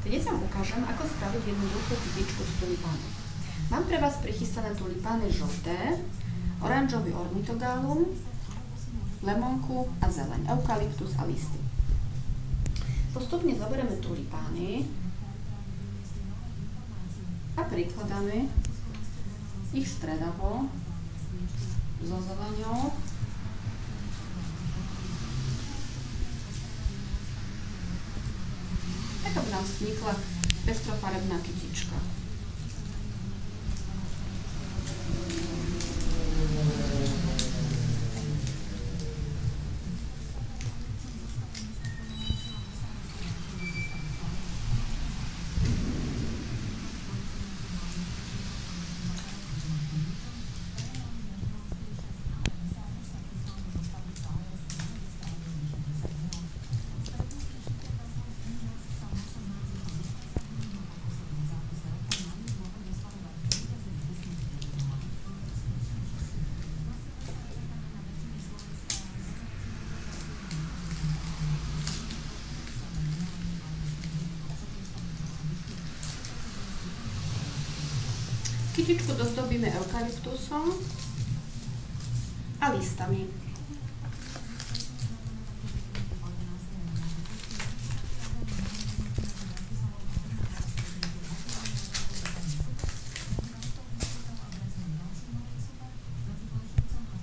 Dnes vám ukážem, ako spraviť jednoduchú kytičku z tulipánov. Mám pre vás prichystané tulipány žlté, oranžový ornitogálum, lemonku a zeleň, eukalyptus a listy. Postupne zoberieme tulipány a prikladáme ich stredavo so zeleňou. Tak, aby nám vznikla pestrofarebná kytička. Kytičku dozdobíme eukalyptusom a listami.